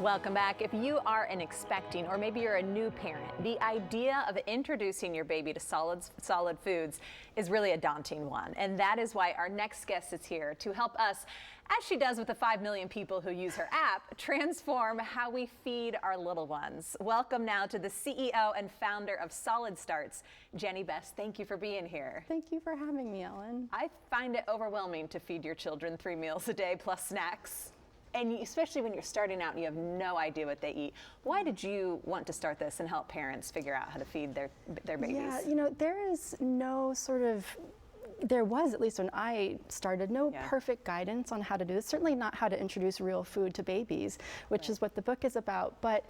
Welcome back. If you are an expecting or maybe you're a new parent, the idea of introducing your baby to solid foods is really a daunting one. And that is why our next guest is here to help us, as she does with the 5 million people who use her app, transform how we feed our little ones. Welcome now to the CEO and founder of Solid Starts, Jenny Best. Thank you for being here. Thank you for having me, Ellen. I find it overwhelming to feed your children 3 meals a day plus snacks. And especially when you're starting out and you have no idea what they eat. Why did you want to start this and help parents figure out how to feed their babies? Yeah, you know, there is no there was, at least when I started, no perfect guidance on how to do this. Certainly not how to introduce real food to babies, which is what the book is about. But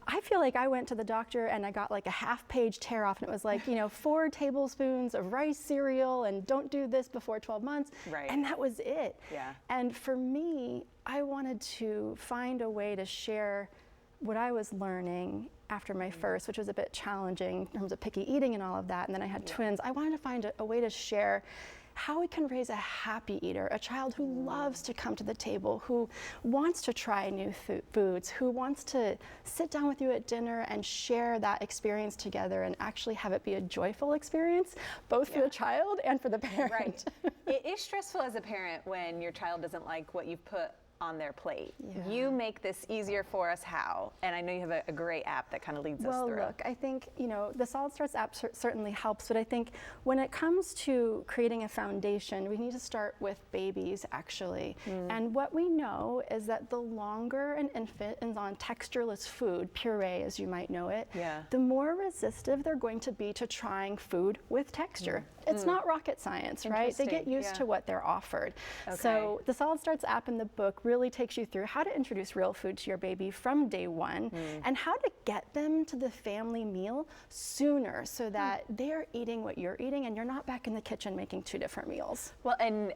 I feel like I went to the doctor and I got like a half-page tear off, and it was like, 4 tablespoons of rice cereal and don't do this before 12 months. Right. And that was it. Yeah. And for me, I wanted to find a way to share what I was learning after my first, which was a bit challenging in terms of picky eating and all of that. And then I had twins. I wanted to find a way to share how we can raise a happy eater, a child who loves to come to the table, who wants to try new foods, who wants to sit down with you at dinner and share that experience together and actually have it be a joyful experience, both for the child and for the parent. Right. It is stressful as a parent when your child doesn't like what you've put on their plate. Yeah. You make this easier for us. How? And I know you have a great app that kind of leads us through. Well, look, I think, the Solid Starts app certainly helps, but I think when it comes to creating a foundation, we need to start with babies, actually. And what we know is that the longer an infant is on textureless food, puree as you might know it, the more resistive they're going to be to trying food with texture. It's not rocket science, right? They get used to what they're offered. Okay. So the Solid Starts app in the book really takes you through how to introduce real food to your baby from day one and how to get them to the family meal sooner so that they're eating what you're eating and you're not back in the kitchen making 2 different meals. Well, and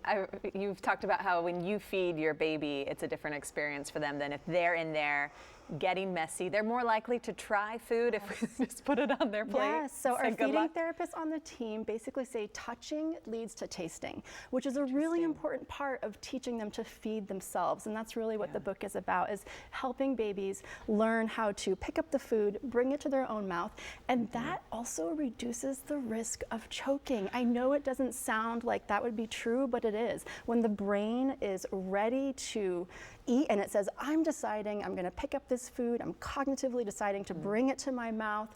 you've talked about how when you feed your baby, it's a different experience for them than if they're in there getting messy. They're more likely to try food if we just put it on their plate. Yes, so our feeding therapists on the team basically say touching leads to tasting, which is a really important part of teaching them to feed themselves. And that's really what the book is about, is helping babies learn how to pick up the food, bring it to their own mouth, and that also reduces the risk of choking. I know it doesn't sound like that would be true, but it is. When the brain is ready to eat and it says, I'm deciding I'm gonna pick up this food, I'm cognitively deciding to bring it to my mouth,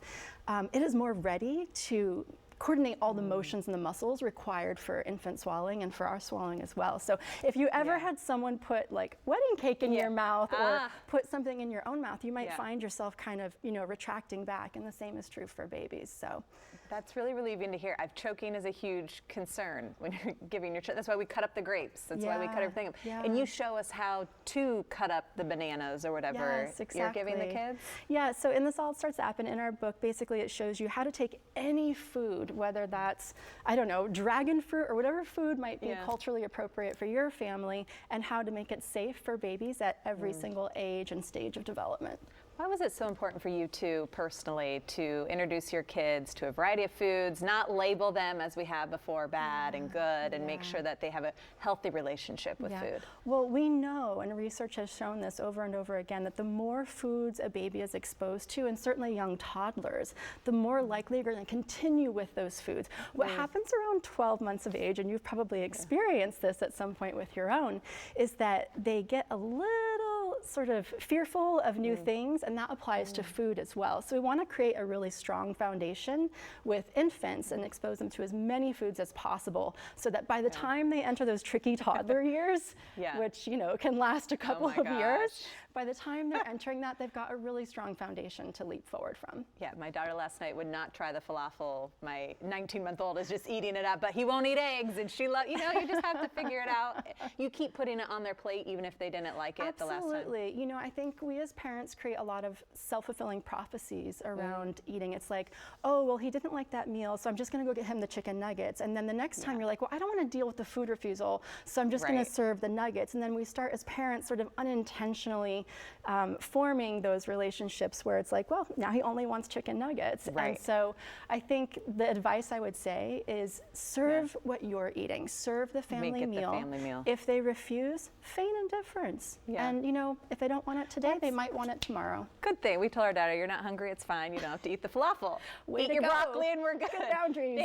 it is more ready to coordinate all the motions and the muscles required for infant swallowing and for our swallowing as well. So if you ever had someone put like wedding cake in your mouth or put something in your own mouth, you might find yourself kind of, retracting back, and the same is true for babies. So that's really relieving to hear. Choking is a huge concern when you're giving your child. That's why we cut up the grapes. That's why we cut everything up. And you show us how to cut up the bananas or whatever you're giving the kids. Yeah, so in the Solid Starts app and in our book, basically it shows you how to take any food, whether that's, I don't know, dragon fruit or whatever food might be culturally appropriate for your family, and how to make it safe for babies at every single age and stage of development. Why was it so important for you personally to introduce your kids to a variety of foods, not label them as we have before, bad and good, and make sure that they have a healthy relationship with food? Well, we know, and research has shown this over and over again, that the more foods a baby is exposed to, and certainly young toddlers, the more likely they're going to continue with those foods. What happens around 12 months of age, and you've probably experienced this at some point with your own, is that they get a little sort of fearful of new things, and that applies to food as well. So we want to create a really strong foundation with infants and expose them to as many foods as possible, so that by the time they enter those tricky toddler years, which can last a couple of years, by the time they're entering that, they've got a really strong foundation to leap forward from. Yeah, my daughter last night would not try the falafel. My 19-month-old is just eating it up, but he won't eat eggs, and she loves, you just have to figure it out. You keep putting it on their plate even if they didn't like it the last time. Absolutely. I think we as parents create a lot of self-fulfilling prophecies around eating. It's like, oh, well, he didn't like that meal, so I'm just going to go get him the chicken nuggets. And then the next time you're like, well, I don't want to deal with the food refusal, so I'm just going to serve the nuggets. And then we start as parents sort of unintentionally suddenly forming those relationships where it's like, well, now he only wants chicken nuggets. Right. And so I think the advice I would say is serve what you're eating. Serve the family Make it meal. the family meal. If they refuse, feign indifference. Yeah. And you know, if they don't want it today, they might want it tomorrow. Good thing. We told our daughter, you're not hungry, it's fine. You don't have to eat the falafel. Way Eat to your go. broccoli and we're good. Good boundaries.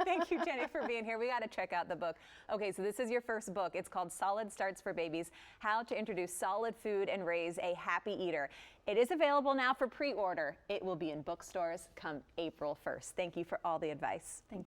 Thank you, Jenny, for being here. We got to check out the book. Okay, so this is your first book. It's called Solid Starts for Babies, How to Introduce Solid Food and Raise a Happy Eater. It is available now for pre-order. It will be in bookstores come April 1st. Thank you for all the advice. Thank